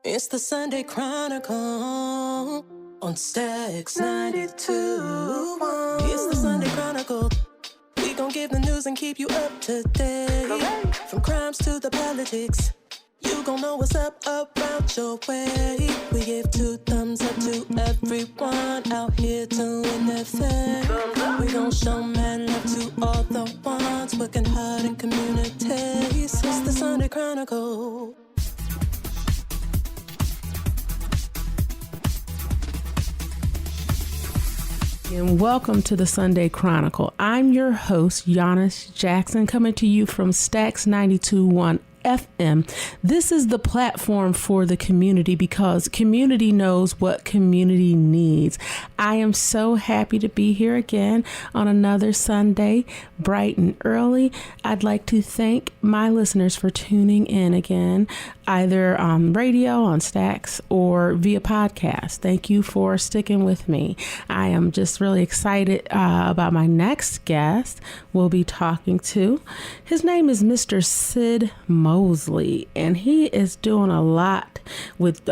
It's the Sunday Chronicle on Stacks 92.1. It's the Sunday Chronicle. We gon' give the news and keep you up to date. From crimes to the politics, you gon' know what's up around your way. We give 2 thumbs up to everyone out here doing their thing. We gon' show mad love to all the ones working hard in communities. It's the Sunday Chronicle. And welcome to the Sunday Chronicle. I'm your host, Giannis Jackson, coming to you from Stacks 92.1 FM. This is the platform for the community because community knows what community needs. I am so happy to be here again on another Sunday, bright and early. I'd like to thank my listeners for tuning in again, either on radio, on Stacks, or via podcast. Thank you for sticking with me. I am just really excited about my next guest we'll be talking to. His name is Mr. Sid Mosley, and he is doing a lot with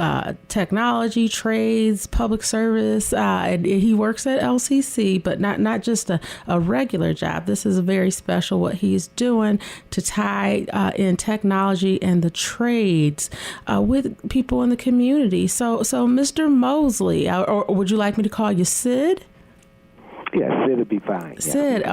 technology, trades, public service, and he works at LCC, but not just a regular job. This is very special what he's doing to tie in technology and the trades with people in the community. So Mr. Mosley, or would you like me to call you Sid? Yeah, Sid would be fine. Sid,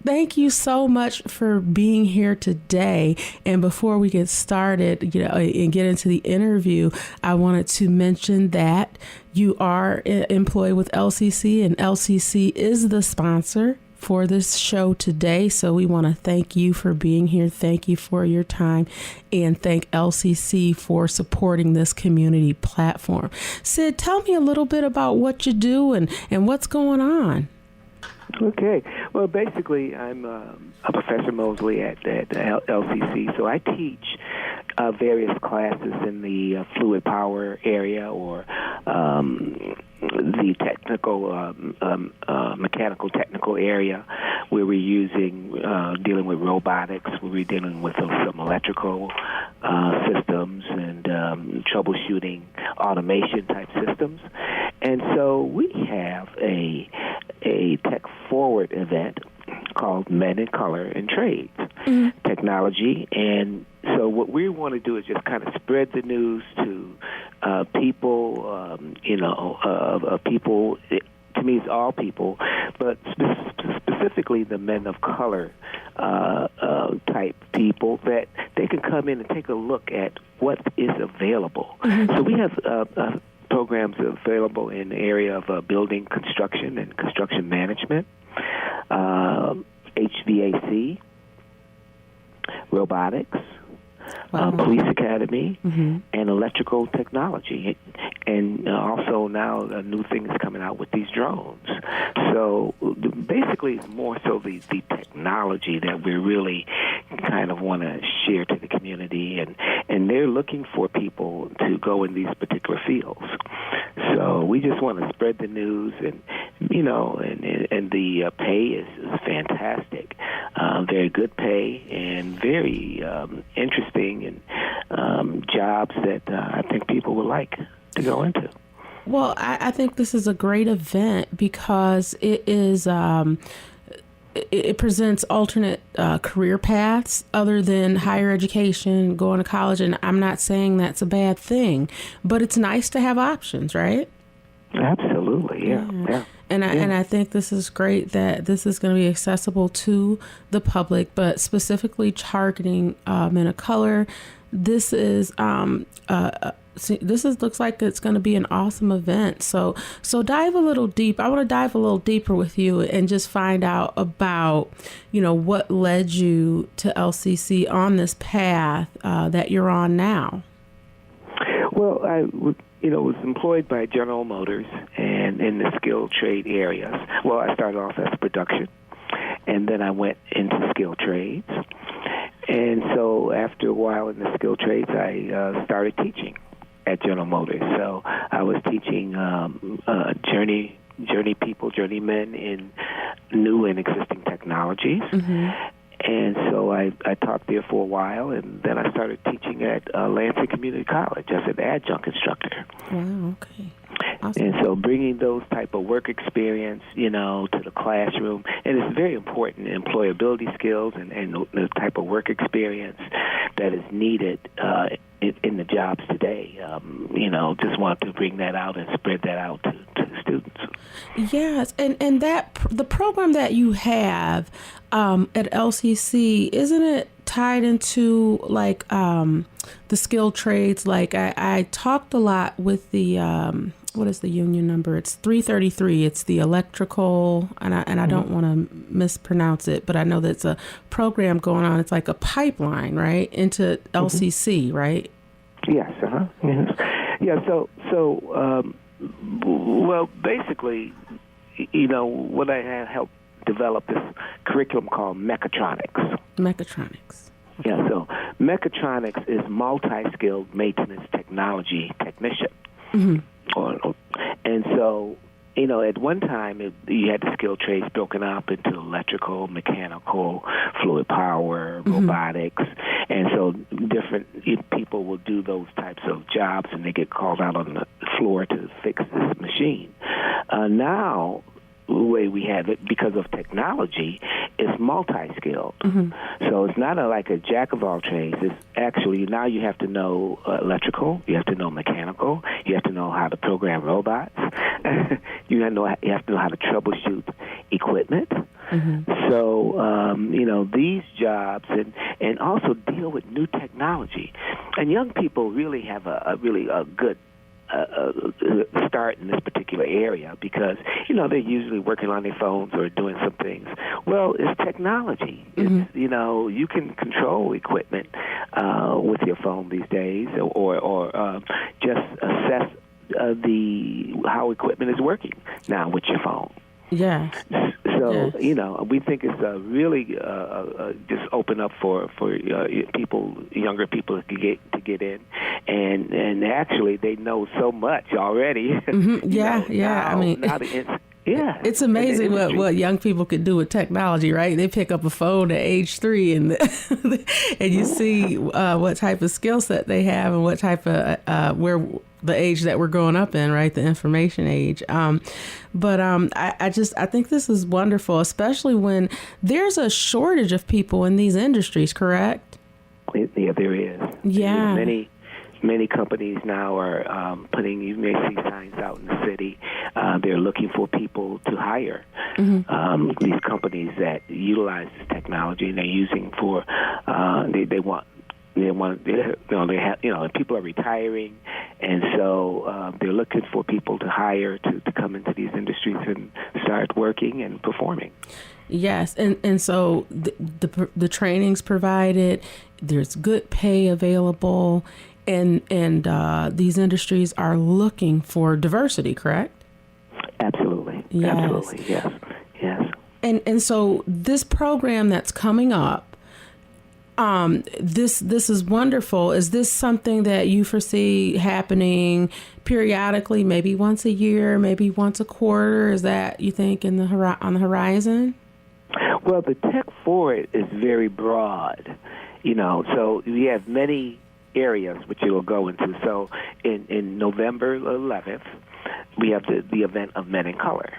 thank you so much for being here today. And before we get started, and get into the interview, I wanted to mention that you are employed with LCC, and LCC is the sponsor for this show today. So we want to thank you for being here. Thank you for your time, and thank LCC for supporting this community platform. Sid, tell me a little bit about what you do and what's going on. Okay. Well, basically, I'm a Professor Mosley at LCC, so I teach various classes in the fluid power area, or the technical, mechanical technical area, where we're dealing with robotics, where we're dealing with some electrical systems and troubleshooting automation type systems. And so we have a tech forward event called Men in Color and Trades, Technology. And so what we want to do is just kind of spread the news to people, people. To me, it's all people, but specifically the men of color type people, that they can come in and take a look at what is available. So we have programs available in the area of building construction and construction management, HVAC, robotics, police academy, and electrical technology. And also now a new thing is coming out with these drones. So basically it's more so the technology that we really kind of want to share to the community, and they're looking for people to go in these particular fields. So we just want to spread the news, and the pay is fantastic, very good pay, and very interesting, and jobs that I think people would like to go into. Well, I think this is a great event because it is it presents alternate career paths other than higher education, going to college, and I'm not saying that's a bad thing, but it's nice to have options, right? Absolutely, yeah. And I think this is great that this is going to be accessible to the public, but specifically targeting men of color. This is looks like it's going to be an awesome event. So dive a little deep. I want to dive a little deeper with you and just find out about, what led you to LCC on this path that you're on now. Well, I was employed by General Motors and in the skilled trade areas. Well, I started off as production, and then I went into skilled trades. And so after a while in the skilled trades, I started teaching at General Motors. So I was teaching journeymen in new and existing technologies. And so I taught there for a while, and then I started teaching at Lansing Community College as an adjunct instructor. Wow, okay. Awesome. And so bringing those type of work experience, to the classroom, and it's very important, employability skills and the type of work experience that is needed in the jobs today. Just want to bring that out and spread that out to the students. Yes, and that the program that you have at LCC, isn't it tied into like the skilled trades? Like I talked a lot with the what is the union number? It's 333. It's the electrical, and I don't want to mispronounce it, but I know that's a program going on. It's like a pipeline, right, into LCC, right? Yes. Yes. Yeah. So well, basically, what I had helped develop this curriculum called mechatronics. Mechatronics. Okay. Yeah. So mechatronics is multi-skilled maintenance technology technician. Mm-hmm. And so, at one time, you had the skilled trades broken up into electrical, mechanical, fluid power, robotics. And so different people will do those types of jobs, and they get called out on the floor to fix this machine. Now, the way we have it, because of technology, is multi-skilled. So it's not like a jack of all trades. It's actually, now you have to know electrical, you have to know mechanical, you have to know how to program robots, you have to know how to troubleshoot equipment. So, these jobs and also deal with new technology. And young people really have a good start in this particular area because, they're usually working on their phones or doing some things. Well, it's technology. It's, you can control equipment with your phone these days or just assess how equipment is working now with your phone. Yeah. So, we think it's really just open up for people, younger people to get in, and actually they know so much already. It's amazing what young people can do with technology, right? They pick up a phone at age 3, and and you see what type of skill set they have and what type of where the age that we're growing up in, right? The information age. But I think this is wonderful, especially when there's a shortage of people in these industries, correct? Yeah, there is. Yeah. Many companies now are putting, you may see signs out in the city, they're looking for people to hire. These companies that utilize this technology, and they're using for, people are retiring, and so they're looking for people to hire to come into these industries and start working and performing. Yes, and so the training's provided, there's good pay available, and these industries are looking for diversity, correct? Absolutely. Yes. Absolutely. Yes. And so this program that's coming up, this is wonderful. Is this something that you foresee happening periodically, maybe once a year, maybe once a quarter? Is that, you think, on the horizon? Well, the tech for it is very broad, so we have many areas which it will go into. So in November 11th, we have the event of Men in Color.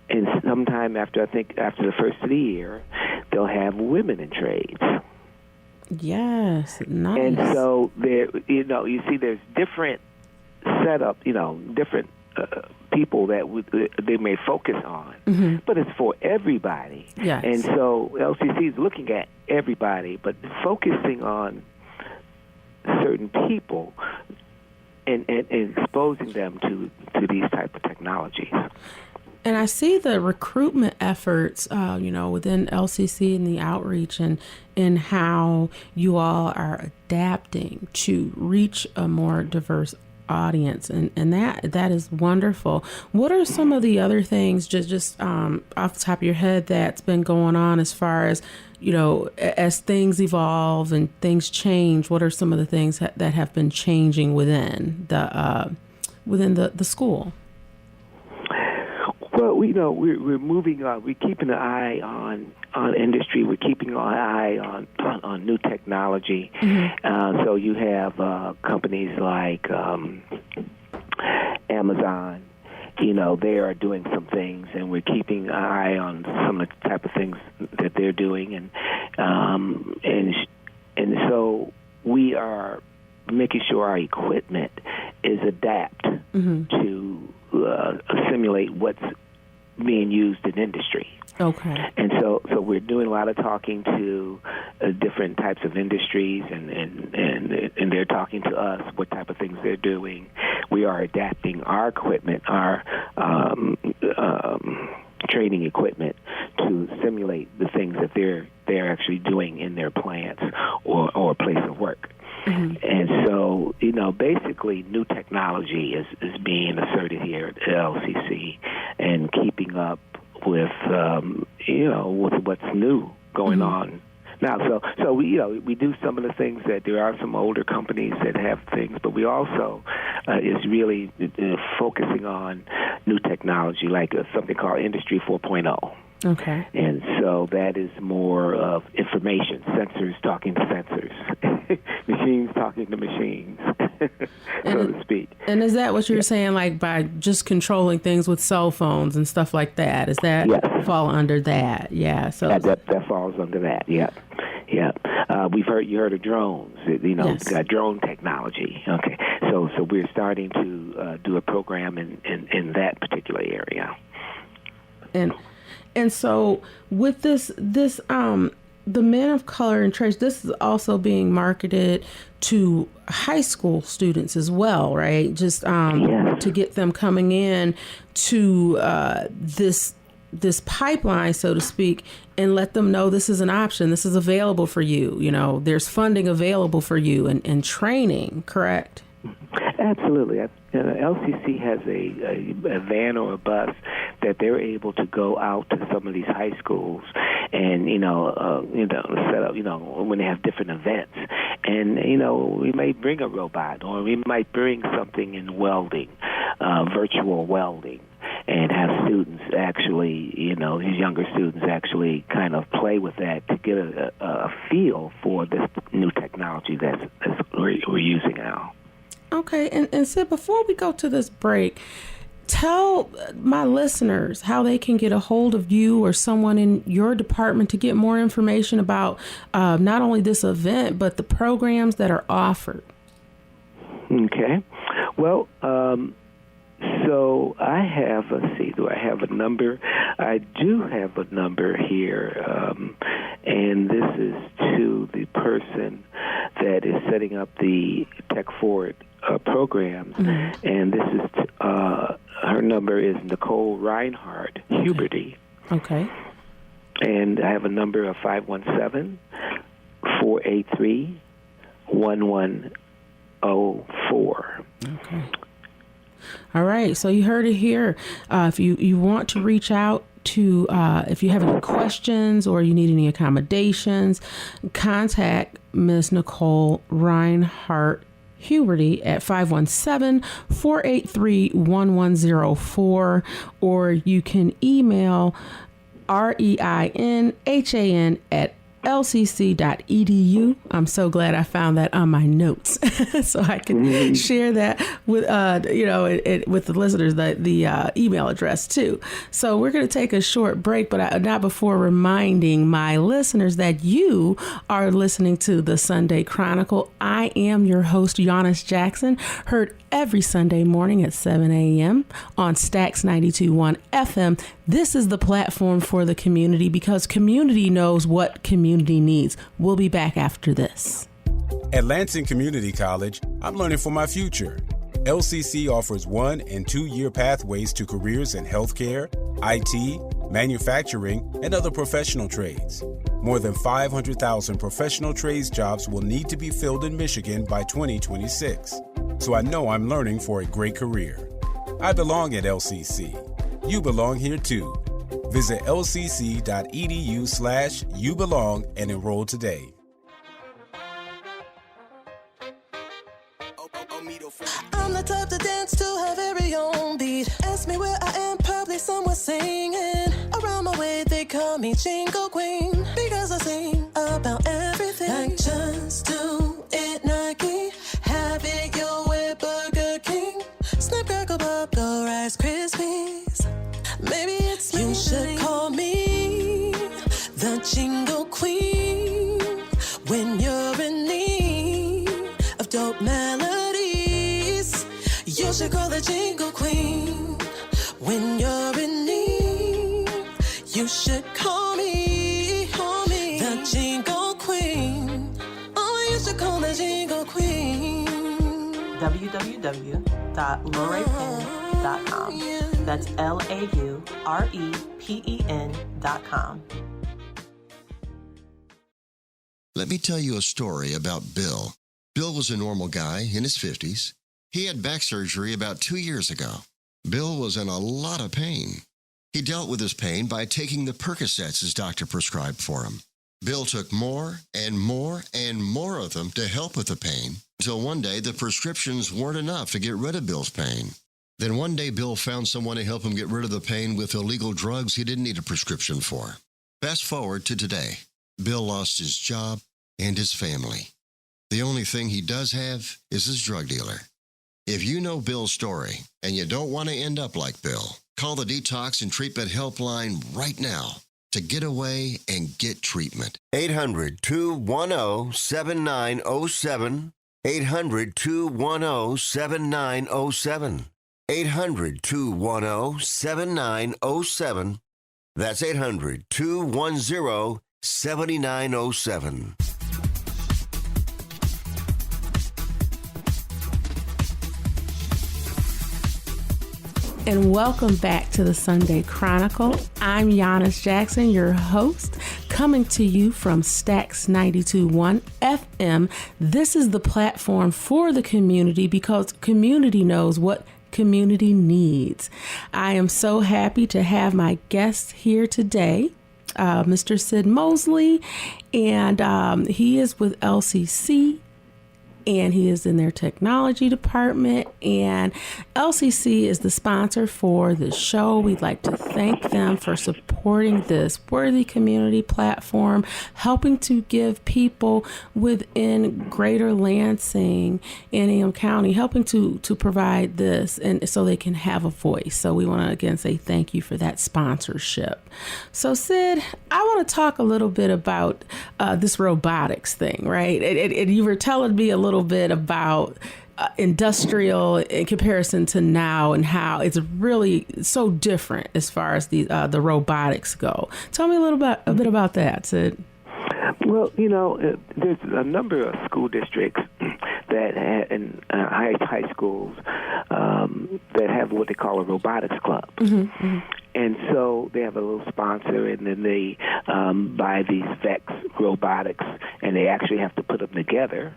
And sometime after the first of the year, they'll have Women in Trades. Yes, nice. And so there, you see, there's different setup, different people that they may focus on, but it's for everybody. Yes. And so LCC is looking at everybody, but focusing on certain people and exposing them to these type of technologies. And I see the recruitment efforts, within LCC and the outreach and how you all are adapting to reach a more diverse audience. And that is wonderful. What are some of the other things, just off the top of your head, that's been going on as far as, as things evolve and things change? What are some of the things that have been changing within the school? Well, we're moving on. We're keeping an eye on industry. We're keeping an eye on new technology. Mm-hmm. So you have companies like Amazon. They are doing some things, and we're keeping an eye on some of the type of things that they're doing, and so we are making sure our equipment is adapt mm-hmm. to simulate what's being used in industry. Okay. And so we're doing a lot of talking to different types of industries, and they're talking to us what type of things they're doing. We are adapting our equipment, our training equipment, to simulate the things that they're actually doing in their plants or place of work. Mm-hmm. And so, basically new technology is being asserted here at LCC, and keeping up with, with what's new going mm-hmm. on now. So we do some of the things that there are some older companies that have things, but we also is really focusing on new technology, like something called Industry 4.0. Okay. And so that is more of information, sensors talking to sensors, machines talking to machines, so to speak. And is that what you're saying, like by just controlling things with cell phones and stuff like that? Is that fall under that? Yeah. So that falls under that. Yeah. Yeah. You heard of drones, yes. Got drone technology. Okay. So we're starting to do a program in that particular area. And so with this, the Men of Color and Trades, this is also being marketed to high school students as well, right? Just to get them coming in to this pipeline, so to speak, and let them know this is an option. This is available for you. There's funding available for you and training, correct? Absolutely. LCC has a van or a bus that they're able to go out to some of these high schools and set up when they have different events, and we may bring a robot, or we might bring something in welding, virtual welding, and have students actually, these younger students actually kind of play with that to get a feel for this new technology that we're using now. Okay, and Sid, before we go to this break, tell my listeners how they can get a hold of you or someone in your department to get more information about not only this event, but the programs that are offered. Okay. Well, so I have, do I have a number? I do have a number here, and this is to the person that is setting up the Tech Forward programs, mm-hmm. and this is her number is Nicole Reinhardt Huberty. Okay. And I have a number of 517-483-1104. Okay. All right. So you heard it here. If you want to reach out to, if you have any questions or you need any accommodations, contact Ms. Nicole Reinhardt Huberty at 517-483-1104, or you can email REINHAN at lcc.edu. I'm so glad I found that on my notes so I can share that with with the listeners, the email address too. So we're going to take a short break, but not before reminding my listeners that you are listening to the Sunday Chronicle. I am your host, Giannis Jackson, heard every Sunday morning at 7 a.m. on Stax 92.1 FM. This is the platform for the community, because community knows what community needs. We'll be back after this. At Lansing Community College, I'm learning for my future. LCC offers 1- and 2-year pathways to careers in healthcare, IT, manufacturing, and other professional trades. More than 500,000 professional trades jobs will need to be filled in Michigan by 2026. So I know I'm learning for a great career. I belong at LCC. You belong here too. Visit lcc.edu/youbelong and enroll today. I'm the type to dance to her very own beat. Ask me where I am, probably somewhere singing. Around my way, they call me Jingle Queen, because I sing about everything. Like just do it Nike, have it your way Burger King, Snap, Crackle, Pop, Go Rice Krispies. Maybe it's me. You should call me the Jingle Queen when you're in need of dope melodies. You should call the Jingle Queen when you're in need. You should call me the Jingle Queen. Oh, you should call the Jingle Queen. www.laureypen.com. That's LAUREPEN.com. Let me tell you a story about Bill. Bill was a normal guy in his 50s. He had back surgery about 2 years ago. Bill was in a lot of pain. He dealt with his pain by taking the Percocets his doctor prescribed for him. Bill took more and more and more of them to help with the pain, until one day the prescriptions weren't enough to get rid of Bill's pain. Then one day Bill found someone to help him get rid of the pain with illegal drugs he didn't need a prescription for. Fast forward to today. Bill lost his job and his family. The only thing he does have is his drug dealer. If you know Bill's story and you don't want to end up like Bill, call the Detox and Treatment Helpline right now to get away and get treatment. 800-210-7907. 800-210-7907. 800-210-7907. That's 800-210-7907. And welcome back to the Sunday Chronicle. I'm Giannis Jackson, your host, coming to you from Stacks 92.1 FM. This is the platform for the community because community knows what community needs. I am so happy to have my guest here today, Mr. Sid Mosley, and he is with LCC. And he is in their technology department, and LCC is the sponsor for the show. We'd like to thank them for supporting this worthy community platform, helping to give people within greater Lansing and Antietam County, helping to provide this and so they can have a voice. So we want to again say thank you for that sponsorship. So Sid, I want to talk a little bit about this robotics thing, right? And you were telling me a little bit about industrial in comparison to now and how it's really so different as far as the robotics go. Tell me a bit about that, Sid. Well, there's a number of school districts that in high schools that have what they call a robotics club. Mm-hmm, mm-hmm. And so they have a little sponsor, and then they buy these VEX robotics, and they actually have to put them together.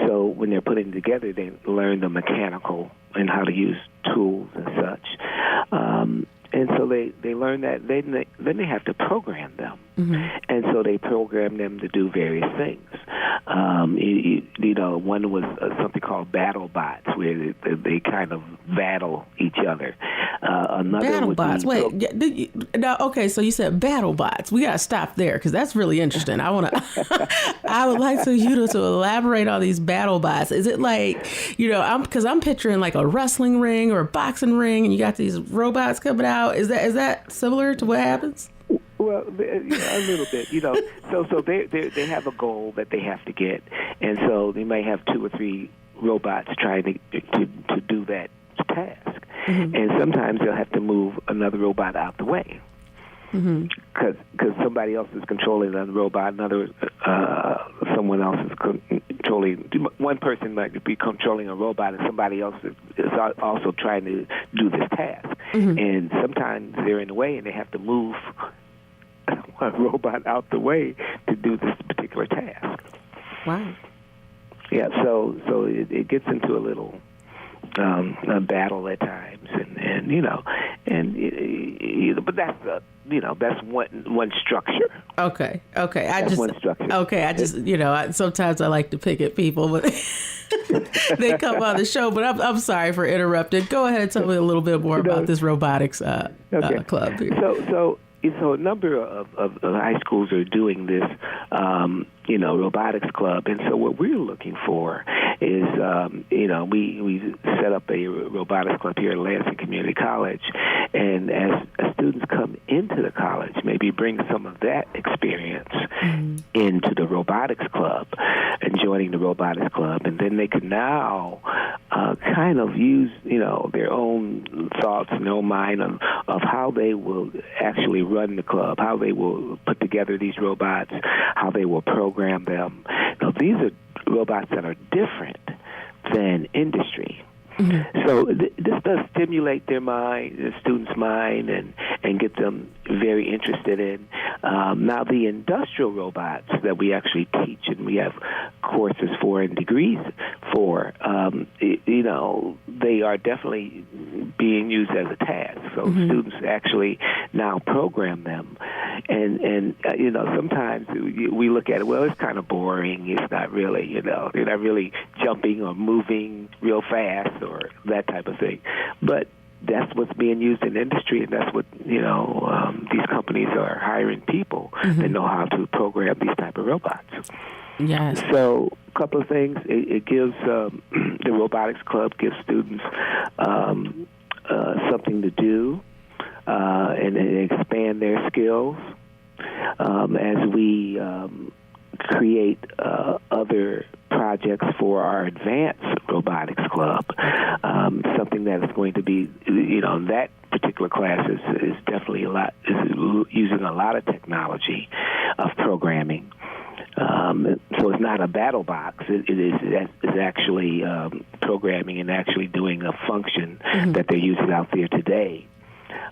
So when they're putting them together, they learn the mechanical and how to use tools and such. And so they learn that. Then they have to program them. Mm-hmm. And so they program them to do various things. One was something called battle bots, where they kind of battle each other. Another battle bots. Wait, okay. So you said battle bots. We got to stop there because that's really interesting. I would like you to elaborate on these battle bots. Is it like, because I'm picturing like a wrestling ring or a boxing ring, and you got these robots coming out. Is that similar to what happens? Well, a little bit, So they have a goal that they have to get, and so they may have 2 or 3 robots trying to do that task, mm-hmm. and sometimes they'll have to move another robot out the way because somebody else is controlling the robot, someone else is controlling. One person might be controlling a robot, and somebody else is also trying to do this task, mm-hmm. and sometimes they're in the way, and they have to move a robot out the way to do this particular task. Wow. Yeah, so it gets into a little a battle at times, but that's one structure. Okay. That's one structure. Okay, sometimes I like to pick at people, but they come on the show. But I'm sorry for interrupting. Go ahead and tell me a little bit more about this robotics club here. So a number of high schools are doing this, robotics club. And so what we're looking for is, we set up a robotics club here at Lansing Community College. And as students come into the college, maybe bring some of that experience into the robotics club and joining the robotics club. And then they can now kind of use, their own thoughts and their own mind of how they will actually run the club, how they will put together these robots, how they will program them. Now, these are robots that are different than industry. Mm-hmm. So this does stimulate their mind, the students' mind, and get them very interested in. Now, the industrial robots that we actually teach, and we have courses for and degrees for, they are definitely being used as a task. So students actually now program them. And sometimes we look at it, well, it's kind of boring. It's not really, they're not really jumping or moving real fast or that type of thing. But that's what's being used in industry, and that's what, these companies are hiring people that know how to program these type of robots. Yes. So a couple of things. It gives, the robotics club gives students something to do and expand their skills as we create other projects for our advanced robotics club. Something that is going to be, that particular class is definitely is using a lot of technology of programming. So it's not a battle box. It is actually programming and actually doing a function that they're using out there today.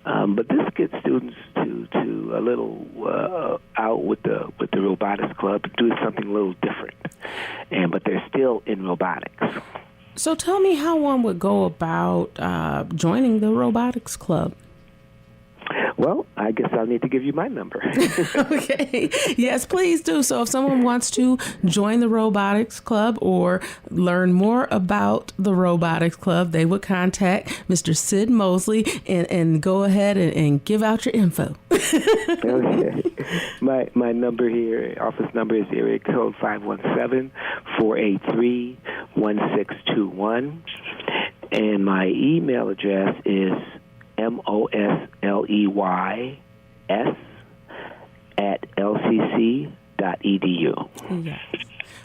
But this gets students to a little out with the robotics club, doing something a little different, but they're still in robotics. So tell me how one would go about joining the robotics club. Well, I guess I'll need to give you my number. Okay. Yes, please do. So if someone wants to join the robotics club or learn more about the robotics club, they would contact Mr. Sid Mosley and go ahead and give out your info. Okay. My number here, office number is area code 517-483-1621. And my email address is mosleys@lcc.edu. Yes.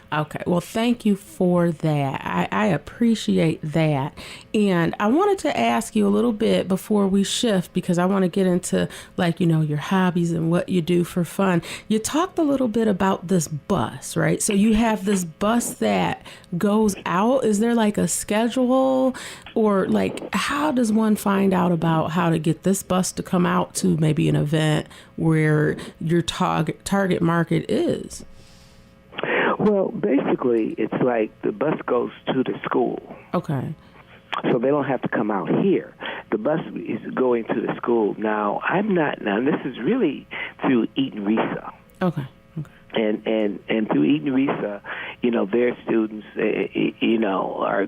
Okay. Well, thank you for that. I appreciate that. And I wanted to ask you a little bit before we shift, because I want to get into your hobbies and what you do for fun. You talked a little bit about this bus, right? So you have this bus that goes out. Is there a schedule, or how does one find out about how to get this bus to come out to maybe an event where your target market is? Well, basically, it's like the bus goes to the school. Okay. So they don't have to come out here. The bus is going to the school. Now, this is really through Eaton Risa. Okay. And through Eaton Risa, their students, are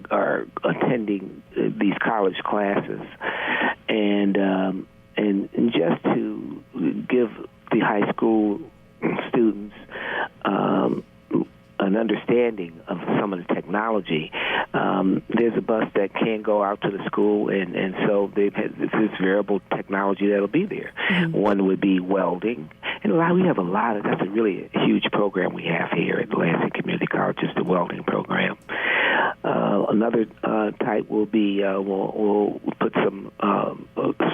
attending these college classes. And just to give the high school students an understanding of some of the technology. There's a bus that can go out to the school, and so they've had this variable technology that'll be there. Mm-hmm. One would be welding, and we have that's a really huge program we have here at Lansing Community College, is the welding program. Another type will be we'll put some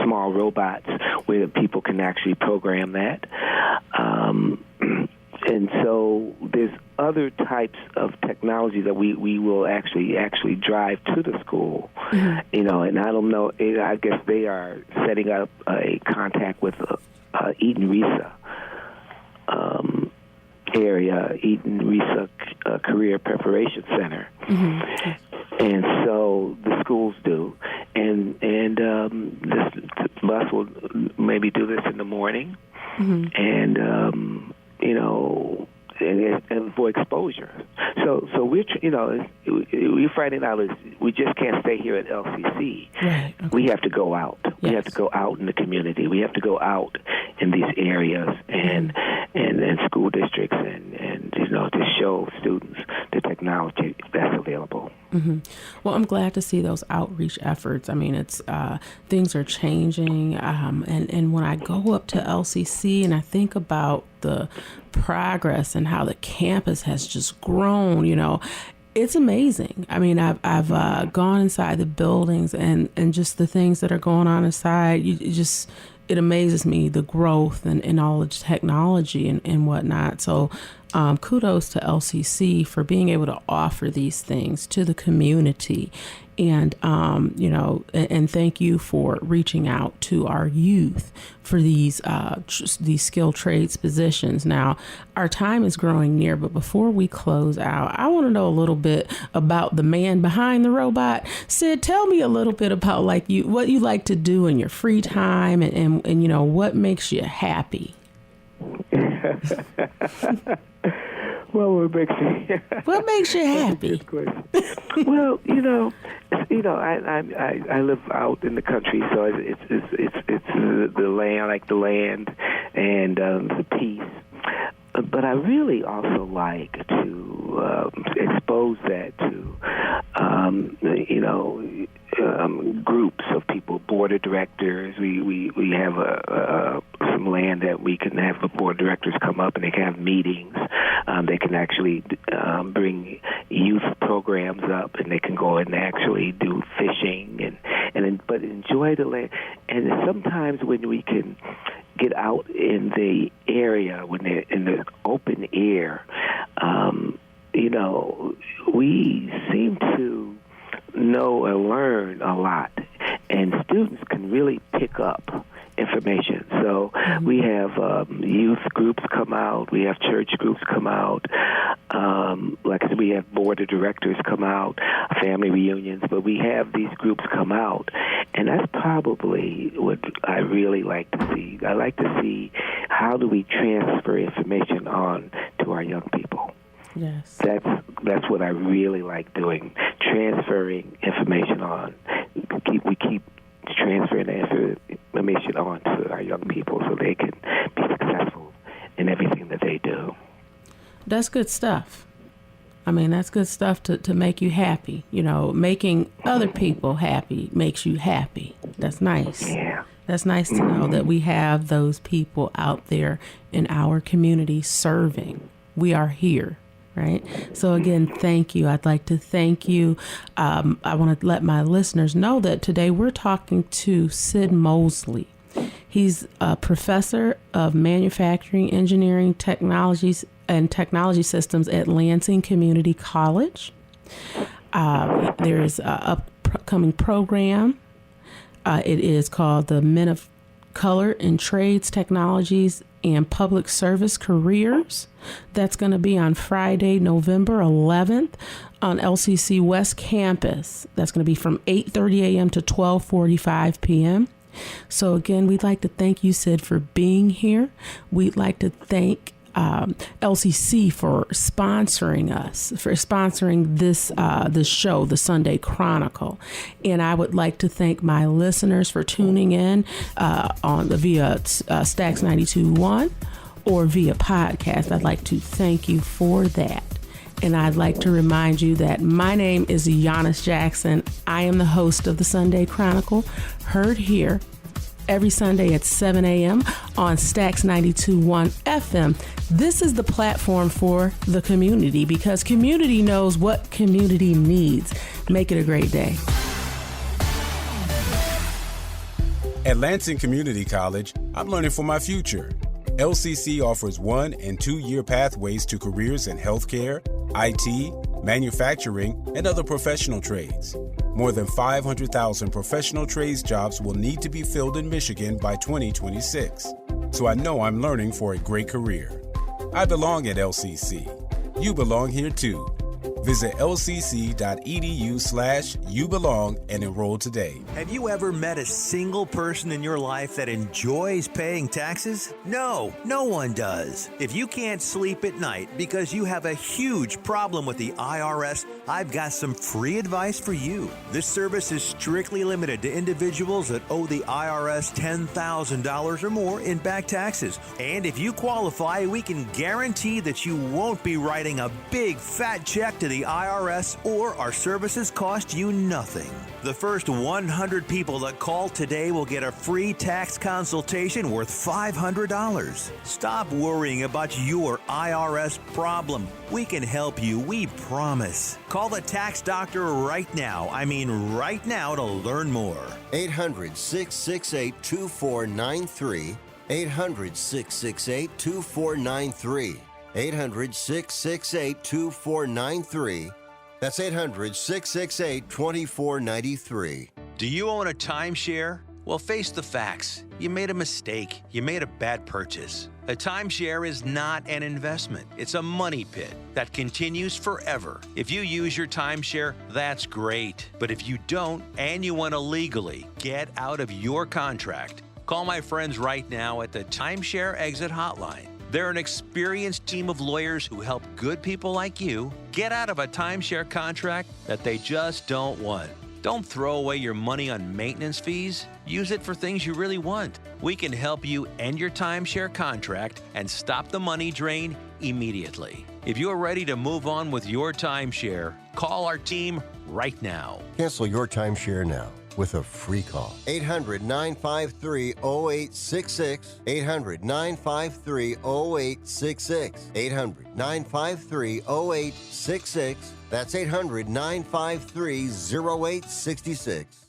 small robots where people can actually program that. And so there's other types of technology that we will actually drive to the school, and I don't know. I guess they are setting up a contact with Eaton Risa area, Eaton Risa Career Preparation Center, and so the schools do, and this bus will maybe do this in the morning, and and for exposure. exposure. So we're finding out is we just can't stay here at LCC. Right. Okay. We have to go out. Yes. We have to go out in the community. We have to go out in these areas and school districts and to show students the technology that's available. Mm-hmm. Well, I'm glad to see those outreach efforts. I mean, it's things are changing, and when I go up to LCC and I think about the progress and how the campus has just grown, it's amazing. I mean, I've gone inside the buildings and just the things that are going on inside. It amazes me, the growth and all the technology and whatnot. So kudos to LCC for being able to offer these things to the community. And, and thank you for reaching out to our youth for these skilled trades positions. Now, our time is growing near, but before we close out, I want to know a little bit about the man behind the robot. Sid, tell me a little bit about what you like to do in your free time and what makes you happy. Well, what makes you happy? Well, I live out in the country, so it's the land, I like the land and the peace. But I really also like to expose that to groups of people, board of directors. We have some land that we can have the board of directors come up and they can have meetings. They can actually bring youth programs up, and they can go and actually do fishing but enjoy the land. And sometimes when we can get out in the area, when they're in the open air, we seem to know and learn a lot, and students can really pick up information. So we have youth groups come out, we have church groups come out, like I said, we have board of directors come out, family reunions, but we have these groups come out, and that's probably what I really like to see. I like to see how do we transfer information on to our young people. Yes. That's what I really like doing, transferring information on. We keep transferring the information on to our young people so they can be successful in everything that they do. That's good stuff. I mean, that's good stuff to make you happy. Making other people happy makes you happy. That's nice. Yeah. That's nice to know that we have those people out there in our community serving. We are here. Right. So again, thank you. I'd like to thank you. I want to let my listeners know that today we're talking to Sid Mosley. He's a professor of manufacturing, engineering, technologies, and technology systems at Lansing Community College. There is an upcoming program. It is called the Men of Color in Trades, Technologies, and Public Service Careers. That's going to be on Friday, November 11th on LCC West Campus. That's going to be from 8:30 a.m. to 12:45 p.m. So again, we'd like to thank you, Sid, for being here. We'd like to thank LCC for sponsoring us, for sponsoring this show, the Sunday Chronicle. And I would like to thank my listeners for tuning in via Stacks 92.1 or via podcast. I'd like to thank you for that. And I'd like to remind you that my name is Giannis Jackson. I am the host of the Sunday Chronicle, heard here every Sunday at 7 a.m. on Stacks 92.1 FM. This is the platform for the community because community knows what community needs. Make it a great day. At Lansing Community College, I'm learning for my future. LCC offers 1- and 2-year pathways to careers in healthcare, IT, manufacturing, and other professional trades. More than 500,000 professional trades jobs will need to be filled in Michigan by 2026. So I know I'm learning for a great career. I belong at LCC. You belong here too. Visit lcc.edu/youbelong and enroll today. Have you ever met a single person in your life that enjoys paying taxes? No, no one does. If you can't sleep at night because you have a huge problem with the IRS, I've got some free advice for you. This service is strictly limited to individuals that owe the IRS $10,000 or more in back taxes. And if you qualify, we can guarantee that you won't be writing a big fat check to the IRS, or our services cost you nothing. The first 100 people that call today will get a free tax consultation worth $500. Stop worrying about your IRS problem. We can help you, we promise. Call the tax doctor right now. I mean right now, to learn more. 800-668-2493. 800-668-2493. 800-668-2493. That's 800-668-2493. Do you own a timeshare? Well, face the facts. You made a mistake. You made a bad purchase. A timeshare is not an investment. It's a money pit that continues forever. If you use your timeshare, that's great. But if you don't, and you want to legally get out of your contract, call my friends right now at the Timeshare Exit Hotline. They're an experienced team of lawyers who help good people like you get out of a timeshare contract that they just don't want. Don't throw away your money on maintenance fees. Use it for things you really want. We can help you end your timeshare contract and stop the money drain immediately. If you're ready to move on with your timeshare, call our team right now. Cancel your timeshare now with a free call. 800-953-0866. 800-953-0866. 800-953-0866. That's 800-953-0866.